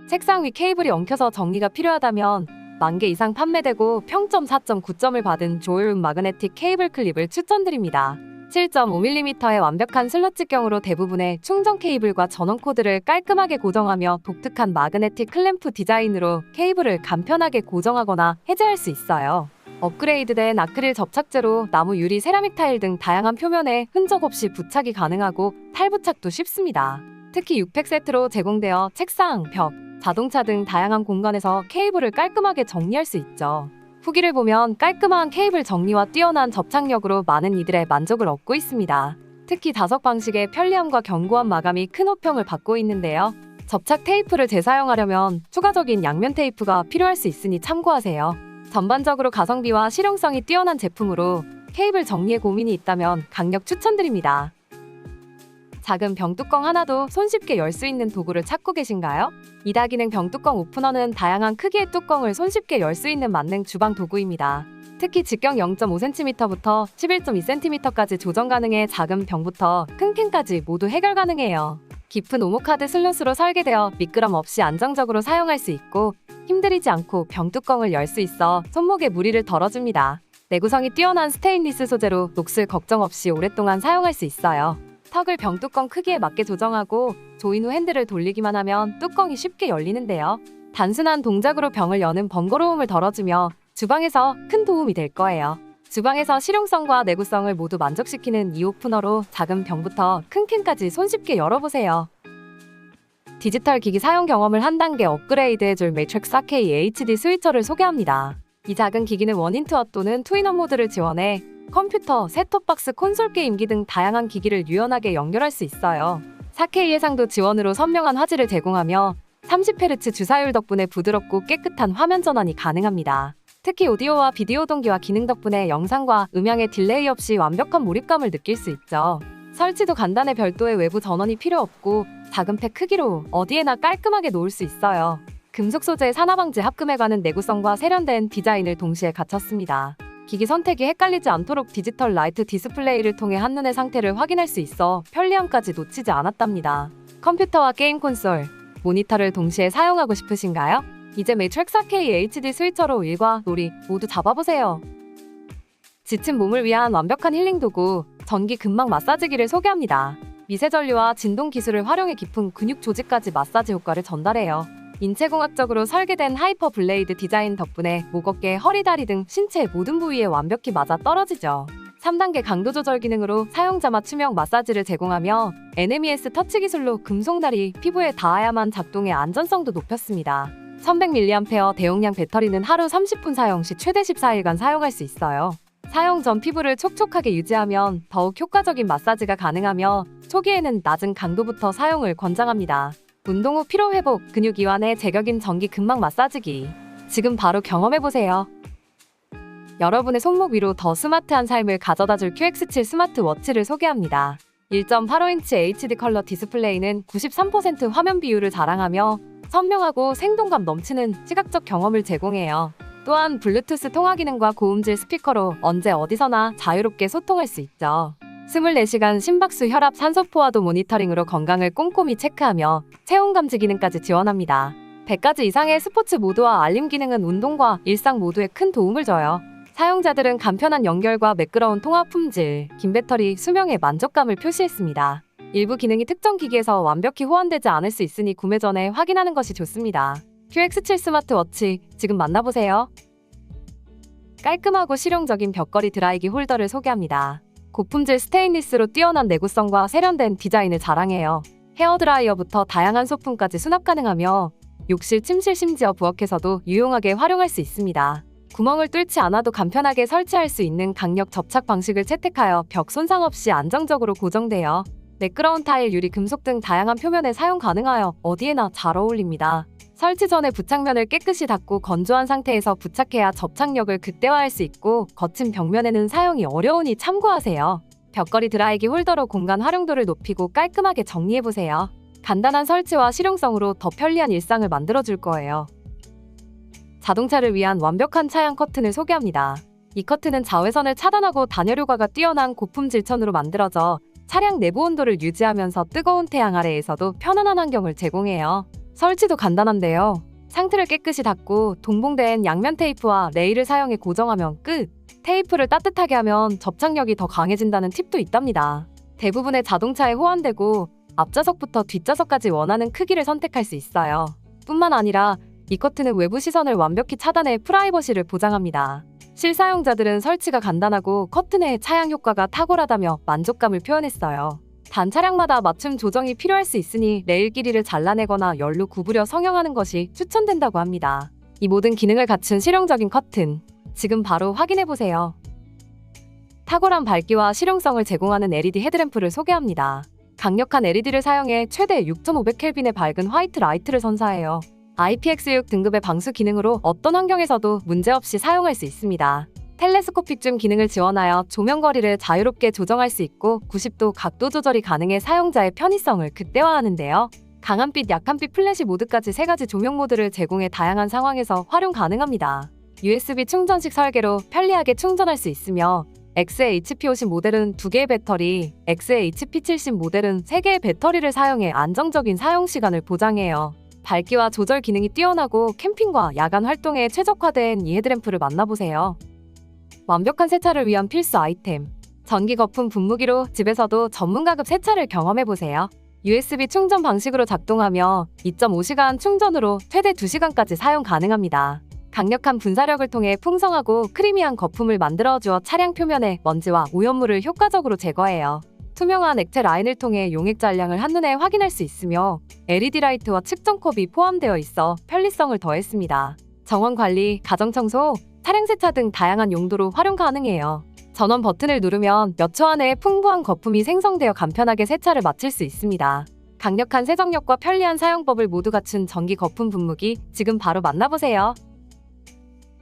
책상 위 케이블이 엉켜서 정리가 필요하다면 10,000개 이상 판매되고 평점 4.9점을 받은 조일룸 마그네틱 케이블 클립을 추천드립니다. 7.5mm의 완벽한 슬롯직경으로 대부분의 충전 케이블과 전원 코드를 깔끔하게 고정하며 독특한 마그네틱 클램프 디자인으로 케이블을 간편하게 고정하거나 해제할 수 있어요. 업그레이드된 아크릴 접착제로 나무, 유리, 세라믹 타일 등 다양한 표면에 흔적 없이 부착이 가능하고 탈부착도 쉽습니다. 특히 6팩 세트로 제공되어 책상, 벽, 자동차 등 다양한 공간에서 케이블을 깔끔하게 정리할 수 있죠. 후기를 보면 깔끔한 케이블 정리와 뛰어난 접착력으로 많은 이들의 만족을 얻고 있습니다. 특히 자석 방식의 편리함과 견고한 마감이 큰 호평을 받고 있는데요. 접착 테이프를 재사용하려면 추가적인 양면 테이프가 필요할 수 있으니 참고하세요. 전반적으로 가성비와 실용성이 뛰어난 제품으로 케이블 정리에 고민이 있다면 강력 추천드립니다. 작은 병뚜껑 하나도 손쉽게 열 수 있는 도구를 찾고 계신가요? 이다기능 병뚜껑 오프너는 다양한 크기의 뚜껑을 손쉽게 열 수 있는 만능 주방 도구입니다. 특히 직경 0.5cm부터 11.2cm까지 조정 가능해 작은 병부터 큰 캔까지 모두 해결 가능해요. 깊은 오목하드 슬롯으로 설계되어 미끄럼 없이 안정적으로 사용할 수 있고 힘들이지 않고 병뚜껑을 열 수 있어 손목에 무리를 덜어줍니다. 내구성이 뛰어난 스테인리스 소재로 녹슬 걱정 없이 오랫동안 사용할 수 있어요. 턱을 병뚜껑 크기에 맞게 조정하고 조인 후 핸들을 돌리기만 하면 뚜껑이 쉽게 열리는데요. 단순한 동작으로 병을 여는 번거로움을 덜어주며 주방에서 큰 도움이 될 거예요. 주방에서 실용성과 내구성을 모두 만족시키는 이 오프너로 작은 병부터 큰 캔까지 손쉽게 열어보세요. 디지털 기기 사용 경험을 한 단계 업그레이드해줄 매트릭스 4K HD 스위처를 소개합니다. 이 작은 기기는 1인투어 또는 투인원 모드를 지원해 컴퓨터, 셋톱박스, 콘솔 게임기 등 다양한 기기를 유연하게 연결할 수 있어요. 4K 해상도 지원으로 선명한 화질을 제공하며 30Hz 주사율 덕분에 부드럽고 깨끗한 화면 전환이 가능합니다. 특히 오디오와 비디오 동기화 기능 덕분에 영상과 음향의 딜레이 없이 완벽한 몰입감을 느낄 수 있죠. 설치도 간단해 별도의 외부 전원이 필요 없고 작은 팩 크기로 어디에나 깔끔하게 놓을 수 있어요. 금속 소재의 산화방지 합금해가는 내구성과 세련된 디자인을 동시에 갖췄습니다. 기기 선택이 헷갈리지 않도록 디지털 라이트 디스플레이를 통해 한눈에 상태를 확인할 수 있어 편리함까지 놓치지 않았답니다. 컴퓨터와 게임 콘솔, 모니터를 동시에 사용하고 싶으신가요? 이제 매트릭스 4K HD 스위처로 일과 놀이 모두 잡아보세요. 지친 몸을 위한 완벽한 힐링 도구, 전기 근막 마사지기를 소개합니다. 미세전류와 진동 기술을 활용해 깊은 근육 조직까지 마사지 효과를 전달해요. 인체공학적으로 설계된 하이퍼 블레이드 디자인 덕분에 목, 어깨, 허리, 다리 등 신체의 모든 부위에 완벽히 맞아 떨어지죠. 3단계 강도 조절 기능으로 사용자 맞춤형 마사지를 제공하며 NMES 터치 기술로 금속날이 피부에 닿아야만 작동해 안전성도 높였습니다. 1100mAh 대용량 배터리는 하루 30분 사용 시 최대 14일간 사용할 수 있어요. 사용 전 피부를 촉촉하게 유지하면 더욱 효과적인 마사지가 가능하며 초기에는 낮은 강도부터 사용을 권장합니다. 운동 후 피로회복, 근육 이완에 제격인 전기 근막 마사지기. 지금 바로 경험해보세요. 여러분의 손목 위로 더 스마트한 삶을 가져다줄 QX7 스마트워치를 소개합니다. 1.85인치 HD 컬러 디스플레이는 93% 화면 비율을 자랑하며 선명하고 생동감 넘치는 시각적 경험을 제공해요. 또한 블루투스 통화 기능과 고음질 스피커로 언제 어디서나 자유롭게 소통할 수 있죠. 24시간 심박수, 혈압, 산소 포화도 모니터링으로 건강을 꼼꼼히 체크하며 체온 감지 기능까지 지원합니다. 100가지 이상의 스포츠 모드와 알림 기능은 운동과 일상 모두에 큰 도움을 줘요. 사용자들은 간편한 연결과 매끄러운 통화 품질, 긴 배터리, 수명에 만족감을 표시했습니다. 일부 기능이 특정 기기에서 완벽히 호환되지 않을 수 있으니 구매 전에 확인하는 것이 좋습니다. QX7 스마트워치, 지금 만나보세요. 깔끔하고 실용적인 벽걸이 드라이기 홀더를 소개합니다. 고품질 스테인리스로 뛰어난 내구성과 세련된 디자인을 자랑해요. 헤어드라이어부터 다양한 소품까지 수납 가능하며 욕실, 침실, 심지어 부엌에서도 유용하게 활용할 수 있습니다. 구멍을 뚫지 않아도 간편하게 설치할 수 있는 강력 접착 방식을 채택하여 벽 손상 없이 안정적으로 고정되어 매끄러운 타일, 유리, 금속 등 다양한 표면에 사용 가능하여 어디에나 잘 어울립니다. 설치 전에 부착면을 깨끗이 닦고 건조한 상태에서 부착해야 접착력을 극대화할 수 있고 거친 벽면에는 사용이 어려우니 참고하세요. 벽걸이 드라이기 홀더로 공간 활용도를 높이고 깔끔하게 정리해보세요. 간단한 설치와 실용성으로 더 편리한 일상을 만들어줄 거예요. 자동차를 위한 완벽한 차양 커튼을 소개합니다. 이 커튼은 자외선을 차단하고 단열 효과가 뛰어난 고품질 천으로 만들어져 차량 내부 온도를 유지하면서 뜨거운 태양 아래에서도 편안한 환경을 제공해요. 설치도 간단한데요. 상틀을 깨끗이 닦고 동봉된 양면 테이프와 레일을 사용해 고정하면 끝! 테이프를 따뜻하게 하면 접착력이 더 강해진다는 팁도 있답니다. 대부분의 자동차에 호환되고 앞좌석부터 뒷좌석까지 원하는 크기를 선택할 수 있어요. 뿐만 아니라 이 커튼은 외부 시선을 완벽히 차단해 프라이버시를 보장합니다. 실사용자들은 설치가 간단하고 커튼의 차양 효과가 탁월하다며 만족감을 표현했어요. 단 차량마다 맞춤 조정이 필요할 수 있으니 레일 길이를 잘라내거나 열로 구부려 성형하는 것이 추천된다고 합니다. 이 모든 기능을 갖춘 실용적인 커튼, 지금 바로 확인해보세요. 탁월한 밝기와 실용성을 제공하는 LED 헤드램프를 소개합니다. 강력한 LED를 사용해 최대 6500켈빈의 밝은 화이트 라이트를 선사해요. IPX6 등급의 방수 기능으로 어떤 환경에서도 문제없이 사용할 수 있습니다. 텔레스코픽 줌 기능을 지원하여 조명 거리를 자유롭게 조정할 수 있고 90도 각도 조절이 가능해 사용자의 편의성을 극대화하는데요. 강한빛, 약한빛, 플래시 모드까지 3가지 조명 모드를 제공해 다양한 상황에서 활용 가능합니다. USB 충전식 설계로 편리하게 충전할 수 있으며 XHP50 모델은 2개의 배터리, XHP70 모델은 3개의 배터리를 사용해 안정적인 사용 시간을 보장해요. 밝기와 조절 기능이 뛰어나고 캠핑과 야간 활동에 최적화된 이 헤드램프를 만나보세요. 완벽한 세차를 위한 필수 아이템. 전기 거품 분무기로 집에서도 전문가급 세차를 경험해보세요. USB 충전 방식으로 작동하며 2.5시간 충전으로 최대 2시간까지 사용 가능합니다. 강력한 분사력을 통해 풍성하고 크리미한 거품을 만들어주어 차량 표면의 먼지와 오염물을 효과적으로 제거해요. 투명한 액체 라인을 통해 용액 잔량을 한눈에 확인할 수 있으며 LED 라이트와 측정컵이 포함되어 있어 편리성을 더했습니다. 정원 관리, 가정 청소, 차량 세차 등 다양한 용도로 활용 가능해요. 전원 버튼을 누르면 몇 초 안에 풍부한 거품이 생성되어 간편하게 세차를 마칠 수 있습니다. 강력한 세정력과 편리한 사용법을 모두 갖춘 전기 거품 분무기, 지금 바로 만나보세요.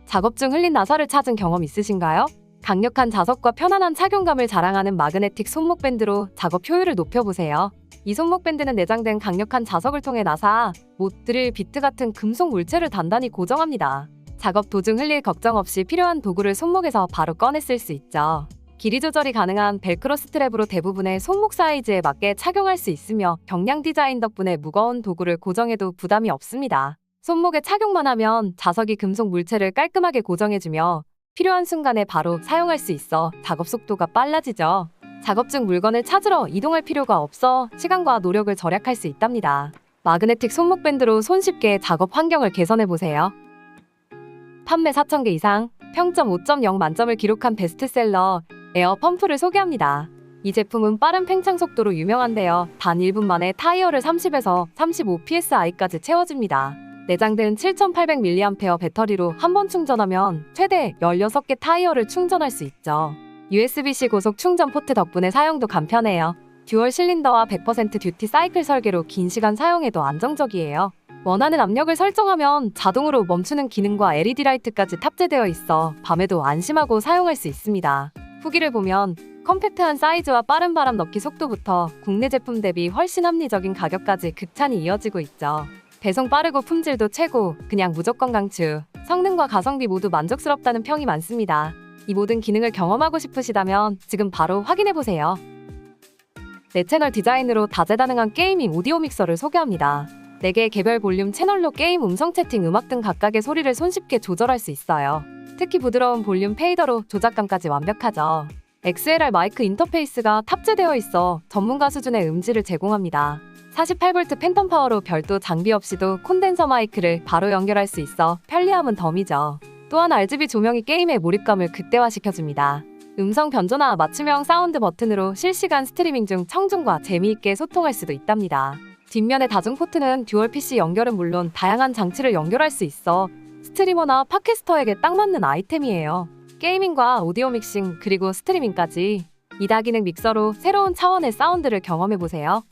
작업 중 흘린 나사를 찾은 경험 있으신가요? 강력한 자석과 편안한 착용감을 자랑하는 마그네틱 손목 밴드로 작업 효율을 높여보세요. 이 손목 밴드는 내장된 강력한 자석을 통해 나사, 못, 드릴, 비트 같은 금속 물체를 단단히 고정합니다. 작업 도중 흘릴 걱정 없이 필요한 도구를 손목에서 바로 꺼내 쓸 수 있죠. 길이 조절이 가능한 벨크로 스트랩으로 대부분의 손목 사이즈에 맞게 착용할 수 있으며 경량 디자인 덕분에 무거운 도구를 고정해도 부담이 없습니다. 손목에 착용만 하면 자석이 금속 물체를 깔끔하게 고정해주며 필요한 순간에 바로 사용할 수 있어 작업 속도가 빨라지죠. 작업 중 물건을 찾으러 이동할 필요가 없어 시간과 노력을 절약할 수 있답니다. 마그네틱 손목 밴드로 손쉽게 작업 환경을 개선해보세요. 판매 4,000개 이상, 평점 5.0 만점을 기록한 베스트셀러 에어 펌프를 소개합니다. 이 제품은 빠른 팽창 속도로 유명한데요. 단 1분 만에 타이어를 30에서 35 psi까지 채워줍니다. 내장된 7800mAh 배터리로 한 번 충전하면 최대 16개 타이어를 충전할 수 있죠. USB-C 고속 충전 포트 덕분에 사용도 간편해요. 듀얼 실린더와 100% 듀티 사이클 설계로 긴 시간 사용해도 안정적이에요. 원하는 압력을 설정하면 자동으로 멈추는 기능과 LED 라이트까지 탑재되어 있어 밤에도 안심하고 사용할 수 있습니다. 후기를 보면 컴팩트한 사이즈와 빠른 바람 넣기 속도부터 국내 제품 대비 훨씬 합리적인 가격까지 극찬이 이어지고 있죠. 배송 빠르고 품질도 최고, 그냥 무조건 강추. 성능과 가성비 모두 만족스럽다는 평이 많습니다. 이 모든 기능을 경험하고 싶으시다면 지금 바로 확인해보세요. 내 채널 디자인으로 다재다능한 게이밍 오디오 믹서를 소개합니다. 4개의 개별 볼륨 채널로 게임, 음성 채팅, 음악 등 각각의 소리를 손쉽게 조절할 수 있어요. 특히 부드러운 볼륨 페이더로 조작감까지 완벽하죠. XLR 마이크 인터페이스가 탑재되어 있어 전문가 수준의 음질을 제공합니다. 48V 팬텀 파워로 별도 장비 없이도 콘덴서 마이크를 바로 연결할 수 있어 편리함은 덤이죠. 또한 RGB 조명이 게임의 몰입감을 극대화시켜줍니다. 음성 변조나 맞춤형 사운드 버튼으로 실시간 스트리밍 중 청중과 재미있게 소통할 수도 있답니다. 뒷면의 다중 포트는 듀얼 PC 연결은 물론 다양한 장치를 연결할 수 있어 스트리머나 팟캐스터에게 딱 맞는 아이템이에요. 게이밍과 오디오 믹싱 그리고 스트리밍까지 이 다기능 믹서로 새로운 차원의 사운드를 경험해보세요.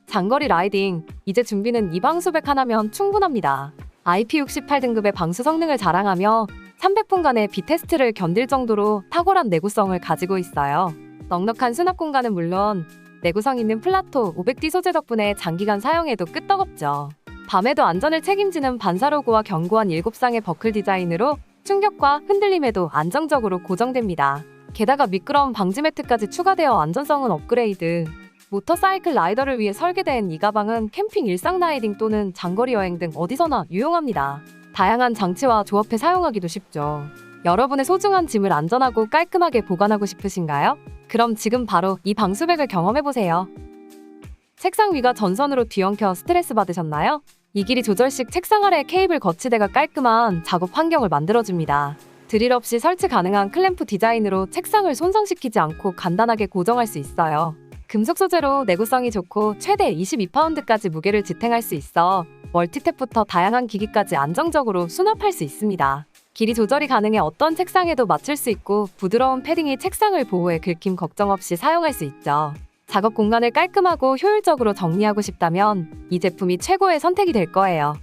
장거리 라이딩, 이제 준비는 이 방수백 하나면 충분합니다. IP68 등급의 방수 성능을 자랑하며 300분간의 비테스트를 견딜 정도로 탁월한 내구성을 가지고 있어요. 넉넉한 수납 공간은 물론 내구성 있는 플라토 500D 소재 덕분에 장기간 사용해도 끄떡없죠. 밤에도 안전을 책임지는 반사 로고와 견고한 7쌍의 버클 디자인으로 충격과 흔들림에도 안정적으로 고정됩니다. 게다가 미끄러움 방지 매트까지 추가되어 안전성은 업그레이드. 모터사이클 라이더를 위해 설계된 이 가방은 캠핑, 일상 라이딩 또는 장거리 여행 등 어디서나 유용합니다. 다양한 장치와 조합해 사용하기도 쉽죠. 여러분의 소중한 짐을 안전하고 깔끔하게 보관하고 싶으신가요? 그럼 지금 바로 이 방수백을 경험해보세요. 책상 위가 전선으로 뒤엉켜 스트레스 받으셨나요? 이 길이 조절식 책상 아래 케이블 거치대가 깔끔한 작업 환경을 만들어줍니다. 드릴 없이 설치 가능한 클램프 디자인으로 책상을 손상시키지 않고 간단하게 고정할 수 있어요. 금속 소재로 내구성이 좋고 최대 22파운드까지 무게를 지탱할 수 있어 멀티탭부터 다양한 기기까지 안정적으로 수납할 수 있습니다. 길이 조절이 가능해 어떤 책상에도 맞출 수 있고 부드러운 패딩이 책상을 보호해 긁힘 걱정 없이 사용할 수 있죠. 작업 공간을 깔끔하고 효율적으로 정리하고 싶다면 이 제품이 최고의 선택이 될 거예요.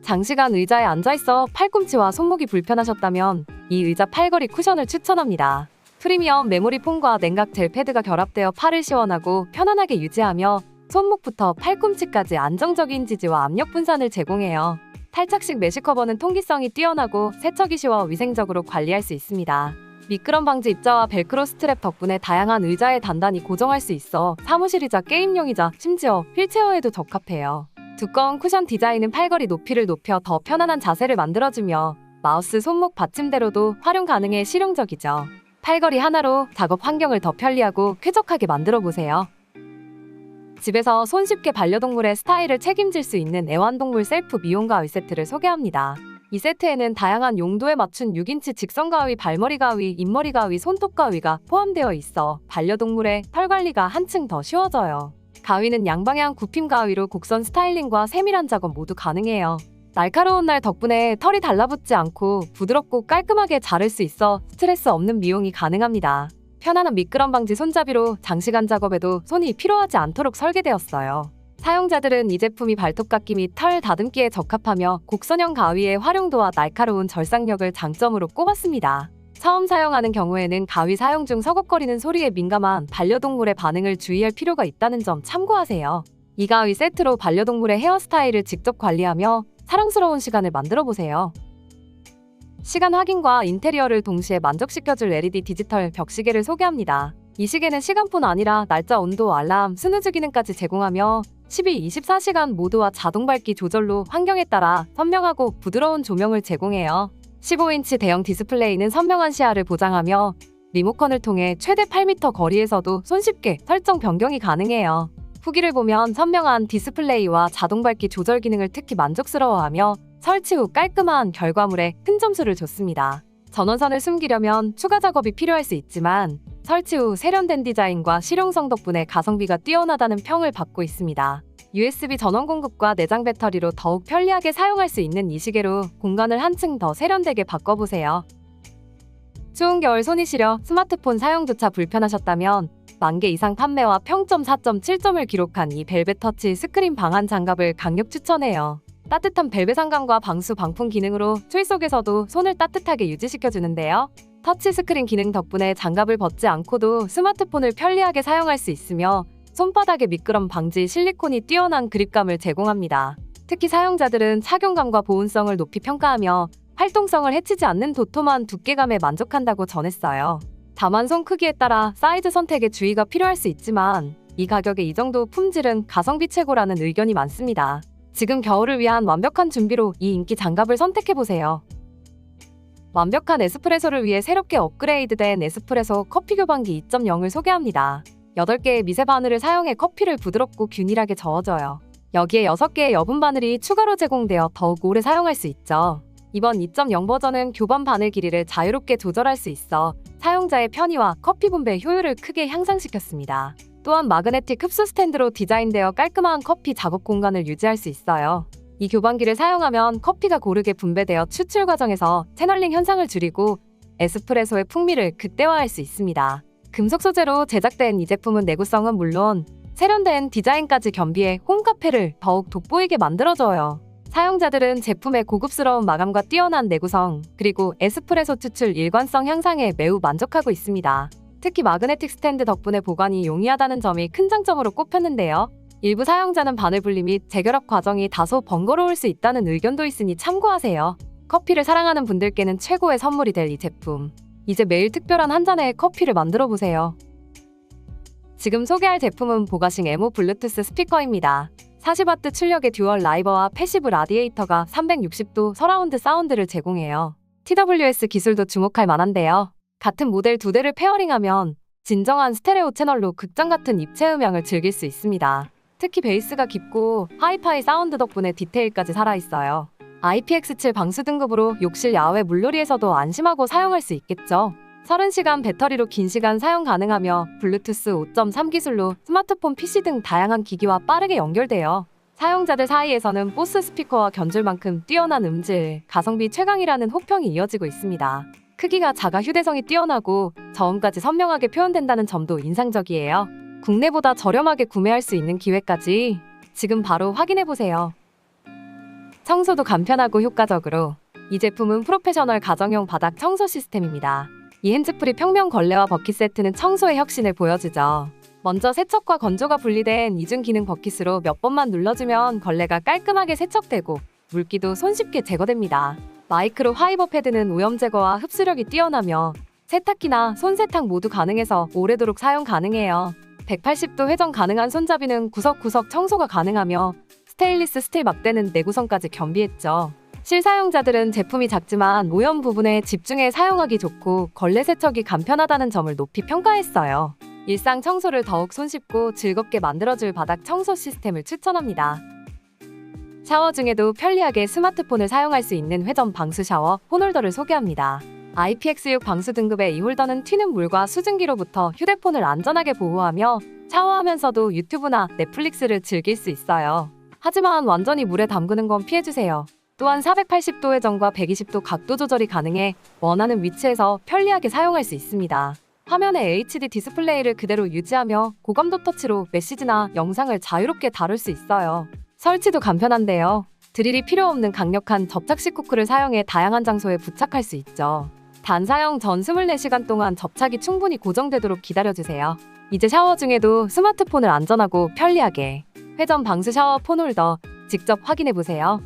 장시간 의자에 앉아있어 팔꿈치와 손목이 불편하셨다면 이 의자 팔걸이 쿠션을 추천합니다. 프리미엄 메모리 폼과 냉각 젤 패드가 결합되어 팔을 시원하고 편안하게 유지하며 손목부터 팔꿈치까지 안정적인 지지와 압력 분산을 제공해요. 탈착식 메쉬 커버는 통기성이 뛰어나고 세척이 쉬워 위생적으로 관리할 수 있습니다. 미끄럼 방지 입자와 벨크로 스트랩 덕분에 다양한 의자에 단단히 고정할 수 있어 사무실이자 게임용이자 심지어 휠체어에도 적합해요. 두꺼운 쿠션 디자인은 팔걸이 높이를 높여 더 편안한 자세를 만들어주며 마우스 손목 받침대로도 활용 가능해 실용적이죠. 팔걸이 하나로 작업 환경을 더 편리하고 쾌적하게 만들어보세요. 집에서 손쉽게 반려동물의 스타일을 책임질 수 있는 애완동물 셀프 미용 가위 세트를 소개합니다. 이 세트에는 다양한 용도에 맞춘 6인치 직선 가위, 발머리 가위, 잇머리 가위, 손톱 가위가 포함되어 있어 반려동물의 털 관리가 한층 더 쉬워져요. 가위는 양방향 굽힘 가위로 곡선 스타일링과 세밀한 작업 모두 가능해요. 날카로운 날 덕분에 털이 달라붙지 않고 부드럽고 깔끔하게 자를 수 있어 스트레스 없는 미용이 가능합니다. 편안한 미끄럼 방지 손잡이로 장시간 작업에도 손이 피로하지 않도록 설계되었어요. 사용자들은 이 제품이 발톱 깎기 및 털 다듬기에 적합하며 곡선형 가위의 활용도와 날카로운 절삭력을 장점으로 꼽았습니다. 처음 사용하는 경우에는 가위 사용 중 서걱거리는 소리에 민감한 반려동물의 반응을 주의할 필요가 있다는 점 참고하세요. 이 가위 세트로 반려동물의 헤어스타일을 직접 관리하며 사랑스러운 시간을 만들어보세요. 시간 확인과 인테리어를 동시에 만족시켜줄 LED 디지털 벽시계를 소개합니다. 이 시계는 시간뿐 아니라 날짜, 온도, 알람, 스누즈 기능까지 제공하며 12-24시간 모드와 자동 밝기 조절로 환경에 따라 선명하고 부드러운 조명을 제공해요. 15인치 대형 디스플레이는 선명한 시야를 보장하며 리모컨을 통해 최대 8m 거리에서도 손쉽게 설정 변경이 가능해요. 후기를 보면 선명한 디스플레이와 자동 밝기 조절 기능을 특히 만족스러워하며 설치 후 깔끔한 결과물에 큰 점수를 줬습니다. 전원선을 숨기려면 추가 작업이 필요할 수 있지만 설치 후 세련된 디자인과 실용성 덕분에 가성비가 뛰어나다는 평을 받고 있습니다. USB 전원 공급과 내장 배터리로 더욱 편리하게 사용할 수 있는 이 시계로 공간을 한층 더 세련되게 바꿔보세요. 추운 겨울 손이 시려 스마트폰 사용조차 불편하셨다면 10,000개 이상 판매와 평점 4.7점을 기록한 이 벨벳 터치 스크린 방한 장갑을 강력 추천해요. 따뜻한 벨벳 상감과 방수 방풍 기능으로 추위 속에서도 손을 따뜻하게 유지시켜주는데요. 터치 스크린 기능 덕분에 장갑을 벗지 않고도 스마트폰을 편리하게 사용할 수 있으며 손바닥의 미끄럼 방지 실리콘이 뛰어난 그립감을 제공합니다. 특히 사용자들은 착용감과 보온성을 높이 평가하며 활동성을 해치지 않는 도톰한 두께감에 만족한다고 전했어요. 다만 손 크기에 따라 사이즈 선택에 주의가 필요할 수 있지만 이 가격에 이 정도 품질은 가성비 최고라는 의견이 많습니다. 지금 겨울을 위한 완벽한 준비로 이 인기 장갑을 선택해보세요. 완벽한 에스프레소를 위해 새롭게 업그레이드된 에스프레소 커피 교반기 2.0을 소개합니다. 8개의 미세 바늘을 사용해 커피를 부드럽고 균일하게 저어줘요. 여기에 6개의 여분 바늘이 추가로 제공되어 더욱 오래 사용할 수 있죠. 이번 2.0 버전은 교반 바늘 길이를 자유롭게 조절할 수 있어 사용자의 편의와 커피 분배 효율을 크게 향상시켰습니다. 또한 마그네틱 흡수 스탠드로 디자인되어 깔끔한 커피 작업 공간을 유지할 수 있어요. 이 교반기를 사용하면 커피가 고르게 분배되어 추출 과정에서 채널링 현상을 줄이고 에스프레소의 풍미를 극대화할 수 있습니다. 금속 소재로 제작된 이 제품은 내구성은 물론 세련된 디자인까지 겸비해 홈카페를 더욱 돋보이게 만들어줘요. 사용자들은 제품의 고급스러운 마감과 뛰어난 내구성, 그리고 에스프레소 추출 일관성 향상에 매우 만족하고 있습니다. 특히 마그네틱 스탠드 덕분에 보관이 용이하다는 점이 큰 장점으로 꼽혔는데요. 일부 사용자는 바늘 분리 및 재결합 과정이 다소 번거로울 수 있다는 의견도 있으니 참고하세요. 커피를 사랑하는 분들께는 최고의 선물이 될 이 제품. 이제 매일 특별한 한 잔의 커피를 만들어 보세요. 지금 소개할 제품은 보가싱 에모 블루투스 스피커입니다. 40W 출력의 듀얼 라이버와 패시브 라디에이터가 360도 서라운드 사운드를 제공해요. TWS 기술도 주목할 만한데요. 같은 모델 두 대를 페어링하면 진정한 스테레오 채널로 극장 같은 입체 음향을 즐길 수 있습니다. 특히 베이스가 깊고 하이파이 사운드 덕분에 디테일까지 살아있어요. IPX7 방수 등급으로 욕실 야외 물놀이에서도 안심하고 사용할 수 있겠죠. 30시간 배터리로 긴 시간 사용 가능하며 블루투스 5.3 기술로 스마트폰, PC 등 다양한 기기와 빠르게 연결돼요. 사용자들 사이에서는 보스 스피커와 견줄 만큼 뛰어난 음질, 가성비 최강이라는 호평이 이어지고 있습니다. 크기가 작아 휴대성이 뛰어나고 저음까지 선명하게 표현된다는 점도 인상적이에요. 국내보다 저렴하게 구매할 수 있는 기회까지 지금 바로 확인해보세요. 청소도 간편하고 효과적으로 이 제품은 프로페셔널 가정용 바닥 청소 시스템입니다. 이 핸즈프리 평면 걸레와 버킷 세트는 청소의 혁신을 보여주죠. 먼저 세척과 건조가 분리된 이중 기능 버킷으로 몇 번만 눌러주면 걸레가 깔끔하게 세척되고 물기도 손쉽게 제거됩니다. 마이크로 화이버 패드는 오염 제거와 흡수력이 뛰어나며 세탁기나 손세탁 모두 가능해서 오래도록 사용 가능해요. 180도 회전 가능한 손잡이는 구석구석 청소가 가능하며 스테인리스 스틸 막대는 내구성까지 겸비했죠. 실사용자들은 제품이 작지만 오염 부분에 집중해 사용하기 좋고 걸레 세척이 간편하다는 점을 높이 평가했어요. 일상 청소를 더욱 손쉽고 즐겁게 만들어줄 바닥 청소 시스템을 추천합니다. 샤워 중에도 편리하게 스마트폰을 사용할 수 있는 회전 방수 샤워 폰홀더를 소개합니다. IPX6 방수 등급의 이 홀더는 튀는 물과 수증기로부터 휴대폰을 안전하게 보호하며 샤워하면서도 유튜브나 넷플릭스를 즐길 수 있어요. 하지만 완전히 물에 담그는 건 피해주세요. 또한 480도 회전과 120도 각도 조절이 가능해 원하는 위치에서 편리하게 사용할 수 있습니다. 화면에 HD 디스플레이를 그대로 유지하며 고감도 터치로 메시지나 영상을 자유롭게 다룰 수 있어요. 설치도 간편한데요. 드릴이 필요 없는 강력한 접착식 후크를 사용해 다양한 장소에 부착할 수 있죠. 단 사용 전 24시간 동안 접착이 충분히 고정되도록 기다려주세요. 이제 샤워 중에도 스마트폰을 안전하고 편리하게 회전 방수 샤워 폰홀더 직접 확인해보세요.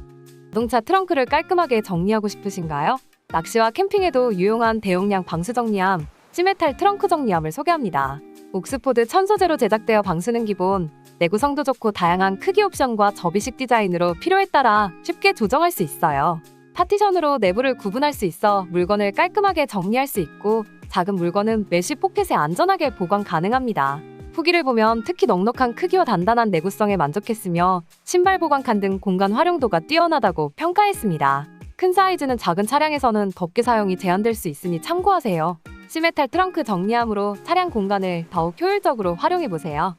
자동차 트렁크를 깔끔하게 정리하고 싶으신가요? 낚시와 캠핑에도 유용한 대용량 방수 정리함, 시메탈 트렁크 정리함을 소개합니다. 옥스포드 천 소재로 제작되어 방수는 기본, 내구성도 좋고 다양한 크기 옵션과 접이식 디자인으로 필요에 따라 쉽게 조정할 수 있어요. 파티션으로 내부를 구분할 수 있어 물건을 깔끔하게 정리할 수 있고 작은 물건은 메쉬 포켓에 안전하게 보관 가능합니다. 후기를 보면 특히 넉넉한 크기와 단단한 내구성에 만족했으며 신발 보관칸 등 공간 활용도가 뛰어나다고 평가했습니다. 큰 사이즈는 작은 차량에서는 덮개 사용이 제한될 수 있으니 참고하세요. 시메탈 트렁크 정리함으로 차량 공간을 더욱 효율적으로 활용해보세요.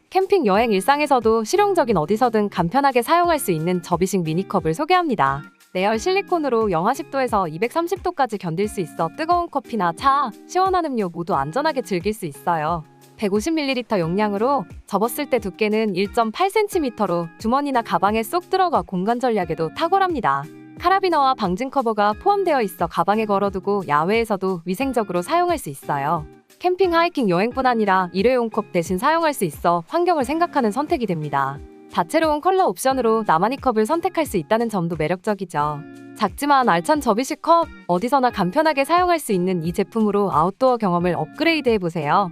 캠핑 여행 일상에서도 실용적인 어디서든 간편하게 사용할 수 있는 접이식 미니컵을 소개합니다. 내열 실리콘으로 영하 10도에서 230도까지 견딜 수 있어 뜨거운 커피나 차, 시원한 음료 모두 안전하게 즐길 수 있어요. 150ml 용량으로 접었을 때 두께는 1.8cm로 주머니나 가방에 쏙 들어가 공간 전략에도 탁월합니다. 카라비너와 방진 커버가 포함되어 있어 가방에 걸어두고 야외에서도 위생적으로 사용할 수 있어요. 캠핑, 하이킹, 여행뿐 아니라 일회용 컵 대신 사용할 수 있어 환경을 생각하는 선택이 됩니다. 다채로운 컬러 옵션으로 나만이 컵을 선택할 수 있다는 점도 매력적이죠. 작지만 알찬 접이식 컵, 어디서나 간편하게 사용할 수 있는 이 제품으로 아웃도어 경험을 업그레이드해보세요.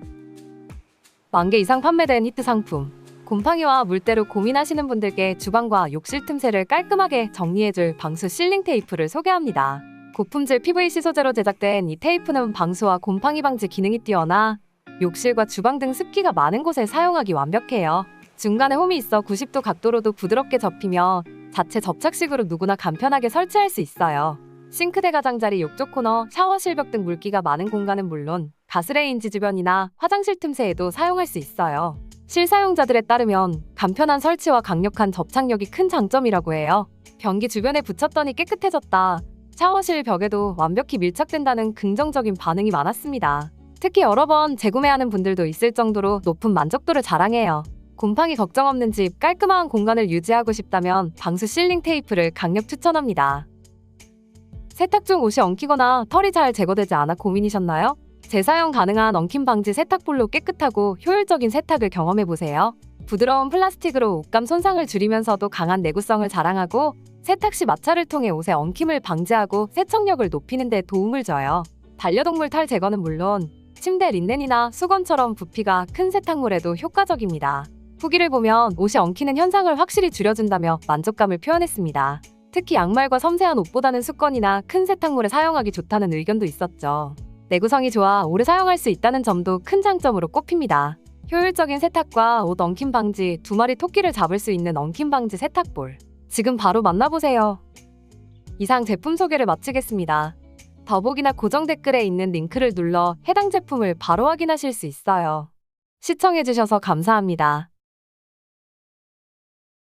10,000개 이상 판매된 히트 상품. 곰팡이와 물때로 고민하시는 분들께 주방과 욕실 틈새를 깔끔하게 정리해줄 방수 실링 테이프를 소개합니다. 고품질 PVC 소재로 제작된 이 테이프는 방수와 곰팡이 방지 기능이 뛰어나 욕실과 주방 등 습기가 많은 곳에 사용하기 완벽해요. 중간에 홈이 있어 90도 각도로도 부드럽게 접히며 자체 접착식으로 누구나 간편하게 설치할 수 있어요. 싱크대 가장자리, 욕조 코너, 샤워실 벽 등 물기가 많은 공간은 물론 가스레인지 주변이나 화장실 틈새에도 사용할 수 있어요. 실사용자들에 따르면 간편한 설치와 강력한 접착력이 큰 장점이라고 해요. 변기 주변에 붙였더니 깨끗해졌다, 샤워실 벽에도 완벽히 밀착된다는 긍정적인 반응이 많았습니다. 특히 여러 번 재구매하는 분들도 있을 정도로 높은 만족도를 자랑해요. 곰팡이 걱정 없는 집, 깔끔한 공간을 유지하고 싶다면 방수 실링 테이프를 강력 추천합니다. 세탁 중 옷이 엉키거나 털이 잘 제거되지 않아 고민이셨나요? 재사용 가능한 엉킴 방지 세탁볼로 깨끗하고 효율적인 세탁을 경험해보세요. 부드러운 플라스틱으로 옷감 손상을 줄이면서도 강한 내구성을 자랑하고 세탁 시 마찰을 통해 옷의 엉킴을 방지하고 세척력을 높이는 데 도움을 줘요. 반려동물 털 제거는 물론 침대 린넨이나 수건처럼 부피가 큰 세탁물에도 효과적입니다. 후기를 보면 옷이 엉키는 현상을 확실히 줄여준다며 만족감을 표현했습니다. 특히 양말과 섬세한 옷보다는 수건이나 큰 세탁물에 사용하기 좋다는 의견도 있었죠. 내구성이 좋아 오래 사용할 수 있다는 점도 큰 장점으로 꼽힙니다. 효율적인 세탁과 옷 엉킴 방지, 두 마리 토끼를 잡을 수 있는 엉킴 방지 세탁볼. 지금 바로 만나보세요. 이상 제품 소개를 마치겠습니다. 더보기나 고정 댓글에 있는 링크를 눌러 해당 제품을 바로 확인하실 수 있어요. 시청해주셔서 감사합니다.